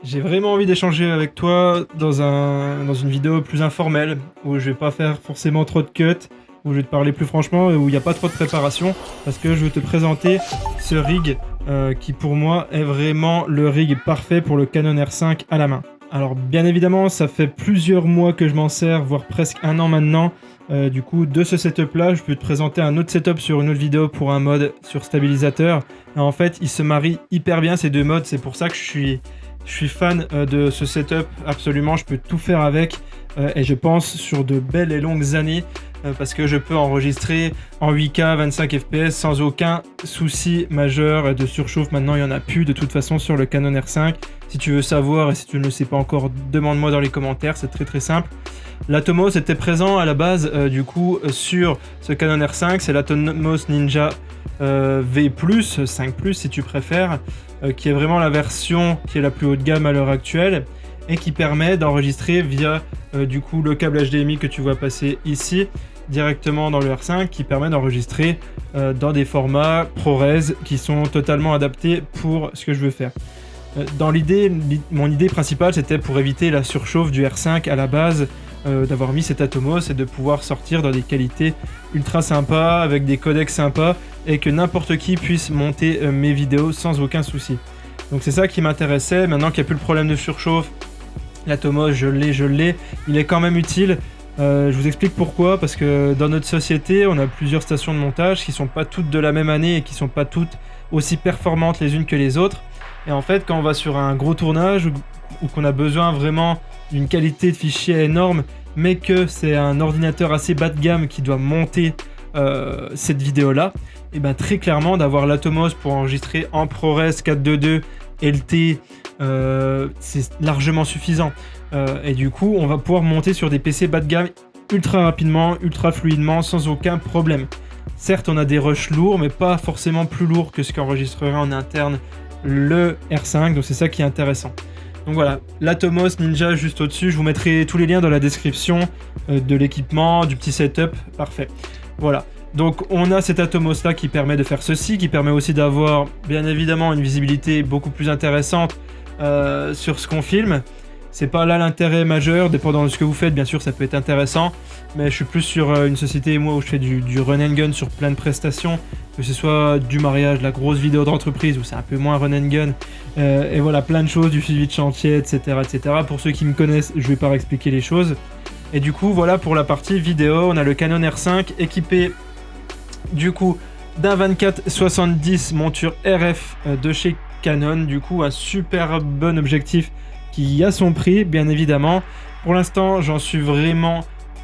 J'ai vraiment envie d'échanger avec toi dans une vidéo plus informelle, où je vais pas faire forcément trop de cuts, où je vais te parler plus franchement et où il n'y a pas trop de préparation, parce que je vais te présenter ce rig qui pour moi est vraiment le rig parfait pour le Canon R5 à la main. Alors bien évidemment, ça fait plusieurs mois que je m'en sers, voire presque un an maintenant. Du coup, de ce setup là, je peux te présenter un autre setup sur une autre vidéo pour un mode sur stabilisateur. Et en fait, ils se marient hyper bien ces deux modes, c'est pour ça que je suis fan de ce setup, absolument, je peux tout faire avec et je pense sur de belles et longues années parce que je peux enregistrer en 8K 25 fps sans aucun souci majeur de surchauffe. Maintenant il n'y en a plus de toute façon sur le Canon R5. Si tu veux savoir et si tu ne le sais pas encore, demande-moi dans les commentaires, c'est très simple. L'Atomos était présent à la base du coup sur ce Canon R5, c'est l'Atomos Ninja V+, 5+, si tu préfères, qui est vraiment la version qui est la plus haut de gamme à l'heure actuelle et qui permet d'enregistrer via du coup le câble HDMI que tu vois passer ici directement dans le R5, qui permet d'enregistrer dans des formats ProRes qui sont totalement adaptés pour ce que je veux faire. Dans l'idée, mon idée principale c'était pour éviter la surchauffe du R5 à la base, d'avoir mis cet Atomos et de pouvoir sortir dans des qualités ultra sympas avec des codecs sympas et que n'importe qui puisse monter mes vidéos sans aucun souci. Donc c'est ça qui m'intéressait. Maintenant qu'il n'y a plus le problème de surchauffe, l'Atomos je l'ai, il est quand même utile. Je vous explique pourquoi, parce que dans notre société on a plusieurs stations de montage qui sont pas toutes de la même année et qui sont pas toutes aussi performantes les unes que les autres. Et en fait quand on va sur un gros tournage ou qu'on a besoin vraiment d'une qualité de fichier énorme, mais que c'est un ordinateur assez bas de gamme qui doit monter cette vidéo là, et bien très clairement d'avoir l'Atomos pour enregistrer en ProRes 422 LT, c'est largement suffisant. Et du coup on va pouvoir monter sur des PC bas de gamme ultra rapidement, ultra fluidement, sans aucun problème. Certes on a des rushs lourds, mais pas forcément plus lourds que ce qu'enregistrerait en interne le R5, donc c'est ça qui est intéressant. Donc voilà, l'Atomos Ninja juste au-dessus, je vous mettrai tous les liens dans la description de l'équipement, du petit setup, parfait. Voilà, donc on a cet Atomos là qui permet de faire ceci, qui permet aussi d'avoir bien évidemment une visibilité beaucoup plus intéressante sur ce qu'on filme. C'est pas là l'intérêt majeur, dépendant de ce que vous faites, bien sûr ça peut être intéressant, mais je suis plus sur une société moi où je fais du run and gun sur plein de prestations, que ce soit du mariage, la grosse vidéo d'entreprise où c'est un peu moins run and gun, et voilà plein de choses, du suivi de chantier, etc. etc. Pour ceux qui me connaissent, je vais pas expliquer les choses. Et du coup voilà pour la partie vidéo, on a le Canon R5 équipé du coup d'un 24-70 monture RF de chez Canon, du coup un super bon objectif qui a son prix bien évidemment. Pour l'instant j'en suis vraiment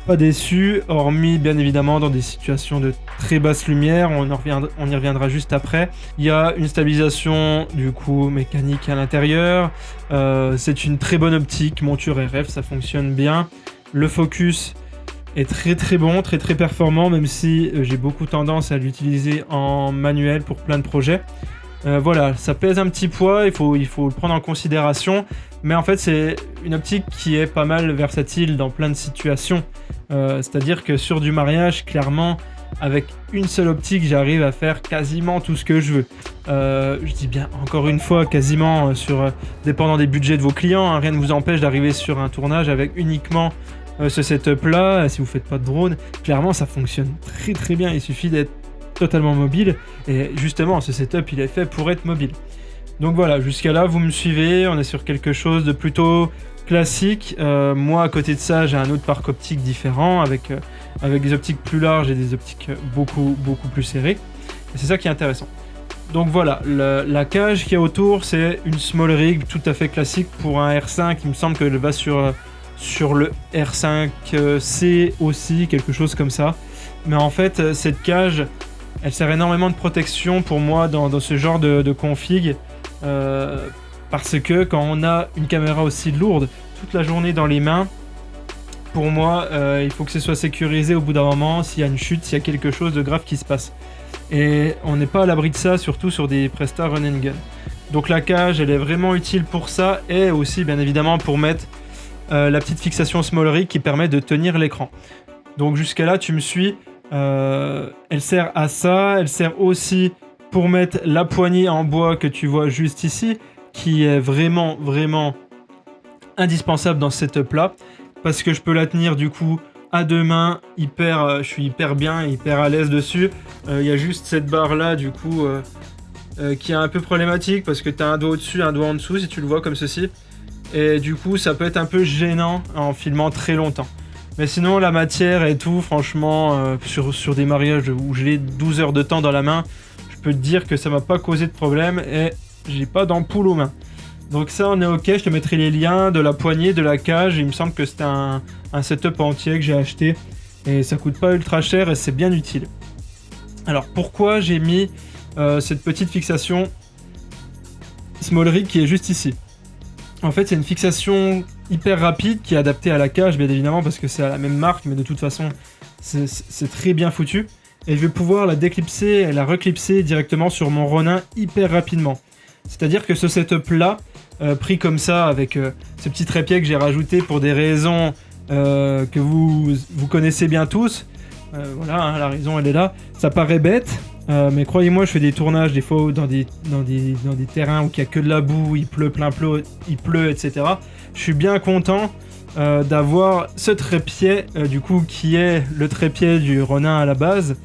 pas déçu, hormis bien évidemment dans des situations de très basse lumière, on y reviendra juste après. Il y a une stabilisation du coup mécanique à l'intérieur, c'est une très bonne optique, monture RF, ça fonctionne bien. Le focus est très bon, très performant, même si j'ai beaucoup tendance à l'utiliser en manuel pour plein de projets. Voilà, ça pèse un petit poids, il faut le prendre en considération, mais en fait c'est une optique qui est pas mal versatile dans plein de situations, c'est-à-dire que sur du mariage, clairement, avec une seule optique, j'arrive à faire quasiment tout ce que je veux. Je dis bien encore une fois, quasiment, dépendant des budgets de vos clients, hein, rien ne vous empêche d'arriver sur un tournage avec uniquement ce setup là, si vous faites pas de drone, clairement ça fonctionne très bien, il suffit d'être totalement mobile, et justement ce setup il est fait pour être mobile. Donc voilà, jusqu'à là vous me suivez, on est sur quelque chose de plutôt classique. Moi à côté de ça j'ai un autre parc optique différent avec des optiques plus larges et des optiques beaucoup plus serrées, et c'est ça qui est intéressant. Donc voilà, la cage qu'il y a autour c'est une small rig tout à fait classique pour un R5, il me semble qu'elle va sur le R5C aussi, quelque chose comme ça. Mais en fait cette cage elle sert énormément de protection pour moi dans ce genre de config, parce que quand on a une caméra aussi lourde toute la journée dans les mains, pour moi il faut que ce soit sécurisé au bout d'un moment, s'il y a une chute, s'il y a quelque chose de grave qui se passe. Et on n'est pas à l'abri de ça, surtout sur des prestats run and gun. Donc la cage elle est vraiment utile pour ça, et aussi bien évidemment pour mettre la petite fixation small rig qui permet de tenir l'écran. Donc jusqu'à là tu me suis. Elle sert à ça, elle sert aussi pour mettre la poignée en bois que tu vois juste ici, qui est vraiment indispensable dans ce setup là, parce que je peux la tenir du coup à deux mains, je suis hyper bien, hyper à l'aise dessus. Il y a juste cette barre là du coup qui est un peu problématique parce que tu as un doigt au-dessus, un doigt en dessous si tu le vois comme ceci. Et du coup ça peut être un peu gênant en filmant très longtemps. Mais sinon la matière et tout, franchement, sur des mariages où j'ai 12 heures de temps dans la main, je peux te dire que ça m'a pas causé de problème et j'ai pas d'ampoule aux mains. Donc ça on est ok, je te mettrai les liens de la poignée, de la cage, il me semble que c'était un setup entier que j'ai acheté et ça coûte pas ultra cher et c'est bien utile. Alors pourquoi j'ai mis cette petite fixation Small Rig qui est juste ici? En fait c'est une fixation hyper rapide qui est adaptée à la cage bien évidemment parce que c'est à la même marque mais de toute façon c'est très bien foutu et je vais pouvoir la déclipser et la reclipser directement sur mon Ronin hyper rapidement. C'est-à-dire que ce setup là, pris comme ça avec ce petit trépied que j'ai rajouté pour des raisons que vous connaissez bien tous, voilà, hein, la raison elle est là, ça paraît bête, mais croyez-moi je fais des tournages des fois dans des terrains où il n'y a que de la boue, il pleut, etc. Je suis bien content d'avoir ce trépied du coup qui est le trépied du Ronin à la base.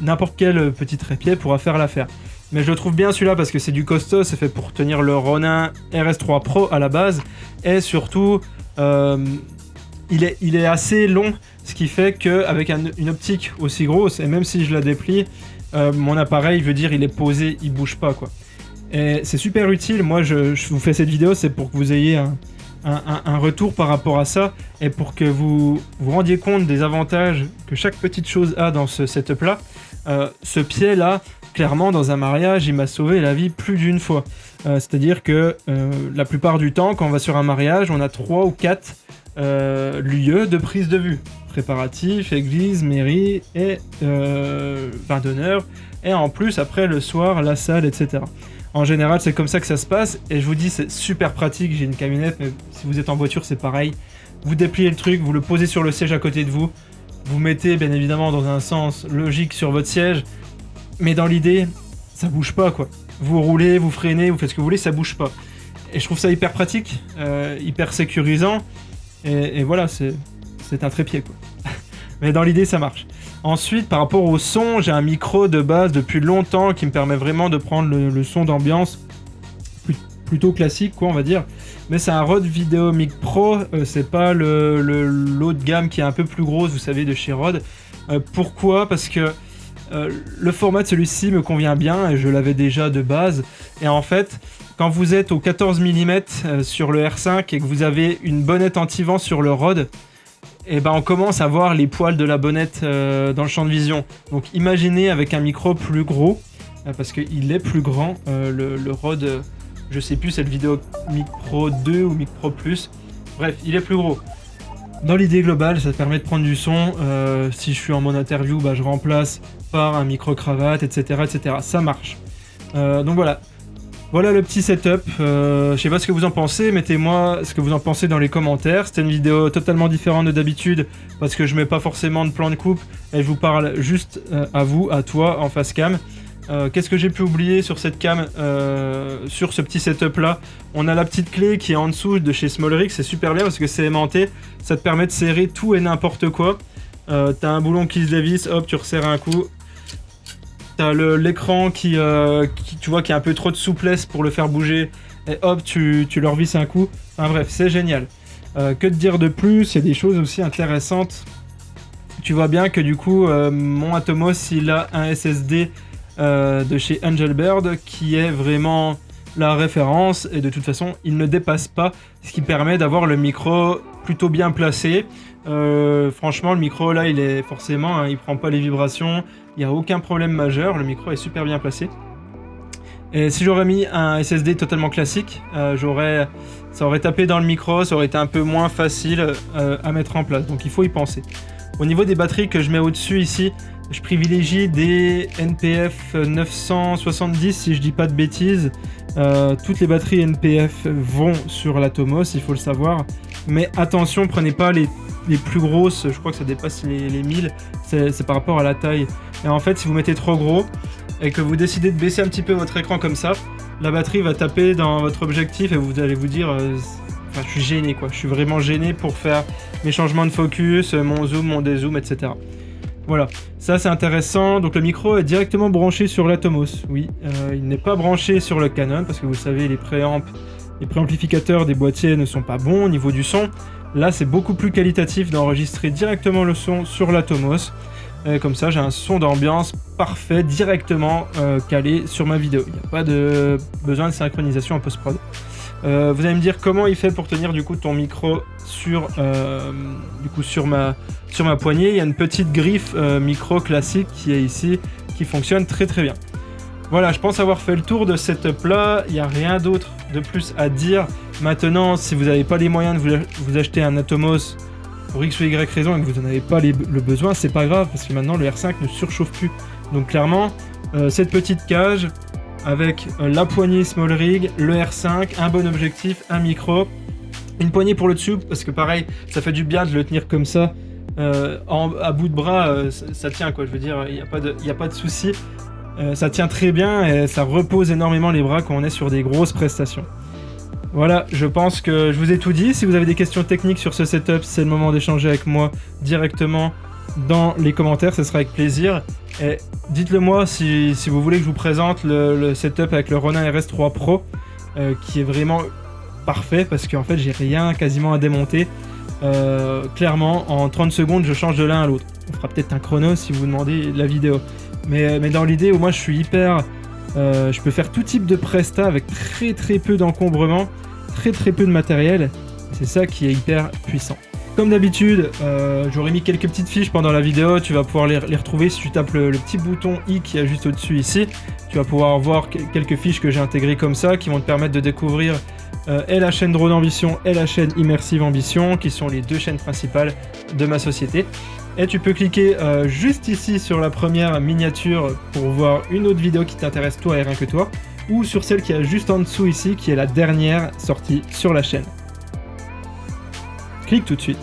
N'importe quel petit trépied pourra faire l'affaire. Mais je le trouve bien celui-là parce que c'est du costaud, c'est fait pour tenir le Ronin RS3 Pro à la base. Et surtout, il est assez long, ce qui fait qu'avec une optique aussi grosse, et même si je la déplie, mon appareil, je veux dire, il est posé, il bouge pas, quoi. Et c'est super utile, moi je vous fais cette vidéo, c'est pour que vous ayez un retour par rapport à ça, et pour que vous vous rendiez compte des avantages que chaque petite chose a dans ce setup-là. Ce pied-là, clairement, dans un mariage, il m'a sauvé la vie plus d'une fois. C'est-à-dire que la plupart du temps, quand on va sur un mariage, on a 3 ou 4 lieux de prise de vue. Préparatifs, église, mairie et vin d'honneur. Et en plus, après, le soir, la salle, etc. En général, c'est comme ça que ça se passe. Et je vous dis, c'est super pratique. J'ai une camionnette, mais si vous êtes en voiture, c'est pareil. Vous dépliez le truc, vous le posez sur le siège à côté de vous. Vous mettez, bien évidemment, dans un sens logique sur votre siège. Mais dans l'idée, ça bouge pas, quoi. Vous roulez, vous freinez, vous faites ce que vous voulez, ça bouge pas. Et je trouve ça hyper pratique, hyper sécurisant. Et voilà, c'est un trépied, quoi. Mais dans l'idée, ça marche. Ensuite, par rapport au son, j'ai un micro de base depuis longtemps qui me permet vraiment de prendre le son d'ambiance plutôt classique, quoi, on va dire. Mais c'est un Rode VideoMic Pro, c'est pas l'eau de gamme qui est un peu plus grosse, vous savez, de chez Rode. Pourquoi ? Parce que le format de celui-ci me convient bien et je l'avais déjà de base. Et en fait, quand vous êtes au 14 mm sur le R5 et que vous avez une bonnette anti-vent sur le Rode, et ben on commence à voir les poils de la bonnette dans le champ de vision. Donc imaginez avec un micro plus gros, parce qu'il est plus grand, le Rode, je sais plus, c'est le VideoMic Pro 2 ou Mic Pro Plus. Bref, il est plus gros. Dans l'idée globale, ça te permet de prendre du son. Si je suis en mode interview, bah, je remplace par un micro-cravate, etc., etc. Ça marche. Donc voilà. Voilà le petit setup. Je sais pas ce que vous en pensez. Mettez-moi ce que vous en pensez dans les commentaires. C'était une vidéo totalement différente de d'habitude parce que je mets pas forcément de plan de coupe et je vous parle juste à vous, à toi, en face cam. Qu'est-ce que j'ai pu oublier sur cette cam, sur ce petit setup là? On a la petite clé qui est en dessous de chez Small Rig, c'est super bien parce que c'est aimanté, ça te permet de serrer tout et n'importe quoi. T'as un boulon qui se dévisse, hop, tu resserres un coup. T'as l'écran qui tu vois, qui a un peu trop de souplesse pour le faire bouger, et hop, tu le revisses un coup. Enfin bref, c'est génial. Que te dire de plus? Il y a des choses aussi intéressantes. Tu vois bien que du coup, mon Atomos, il a un SSD de chez Angelbird qui est vraiment la référence et de toute façon il ne dépasse pas, ce qui permet d'avoir le micro plutôt bien placé. Franchement le micro là il est forcément, hein, il prend pas les vibrations, il n'y a aucun problème majeur, le micro est super bien placé. Et si j'aurais mis un SSD totalement classique, ça aurait tapé dans le micro, ça aurait été un peu moins facile à mettre en place, donc il faut y penser. Au niveau des batteries que je mets au-dessus ici, je privilégie des NPF 970 si je dis pas de bêtises. Toutes les batteries NPF vont sur l'Atomos, il faut le savoir. Mais attention, prenez pas les plus grosses, je crois que ça dépasse les 1000, c'est par rapport à la taille. Et en fait, si vous mettez trop gros et que vous décidez de baisser un petit peu votre écran comme ça, la batterie va taper dans votre objectif et vous allez vous dire Enfin, je suis gêné quoi, je suis vraiment gêné pour faire mes changements de focus, mon zoom, mon dézoom, etc. Voilà, ça c'est intéressant. Donc le micro est directement branché sur l'Atomos. Oui, il n'est pas branché sur le Canon parce que vous savez, les préamplificateurs des boîtiers ne sont pas bons au niveau du son. Là, c'est beaucoup plus qualitatif d'enregistrer directement le son sur l'Atomos. Comme ça, j'ai un son d'ambiance parfait, directement calé sur ma vidéo. Il n'y a pas de besoin de synchronisation en post-prod. Vous allez me dire comment il fait pour tenir du coup ton micro sur ma poignée. Il y a une petite griffe micro classique qui est ici, qui fonctionne très très bien. Voilà, je pense avoir fait le tour de cette setup là. Il n'y a rien d'autre de plus à dire. Maintenant, si vous n'avez pas les moyens de vous acheter un Atomos pour X ou Y raison et que vous n'en avez pas le besoin, c'est pas grave parce que maintenant le R5 ne surchauffe plus. Donc clairement, cette petite cage avec la poignée Small Rig, le R5, un bon objectif, un micro, une poignée pour le dessus parce que pareil, ça fait du bien de le tenir comme ça à bout de bras, ça tient quoi. Je veux dire, il n'y a pas de souci. Ça tient très bien et ça repose énormément les bras quand on est sur des grosses prestations. Voilà, je pense que je vous ai tout dit. Si vous avez des questions techniques sur ce setup, c'est le moment d'échanger avec moi directement dans les commentaires, ce sera avec plaisir. Et dites-le moi si vous voulez que je vous présente le setup avec le Ronin RS3 Pro, qui est vraiment parfait parce qu'en fait j'ai rien quasiment à démonter. Clairement, en 30 secondes, je change de l'un à l'autre. On fera peut-être un chrono si vous demandez la vidéo. Mais dans l'idée où moi je suis hyper... je peux faire tout type de presta avec très très peu d'encombrement, très très peu de matériel. C'est ça qui est hyper puissant. Comme d'habitude, j'aurais mis quelques petites fiches pendant la vidéo. Tu vas pouvoir les retrouver si tu tapes le petit bouton i qui est juste au-dessus ici. Tu vas pouvoir voir quelques fiches que j'ai intégrées comme ça qui vont te permettre de découvrir et la chaîne Drone Ambition et la chaîne Immersive Ambition qui sont les deux chaînes principales de ma société. Et tu peux cliquer juste ici sur la première miniature pour voir une autre vidéo qui t'intéresse toi et rien que toi, ou sur celle qui est juste en dessous ici qui est la dernière sortie sur la chaîne. Clique tout de suite.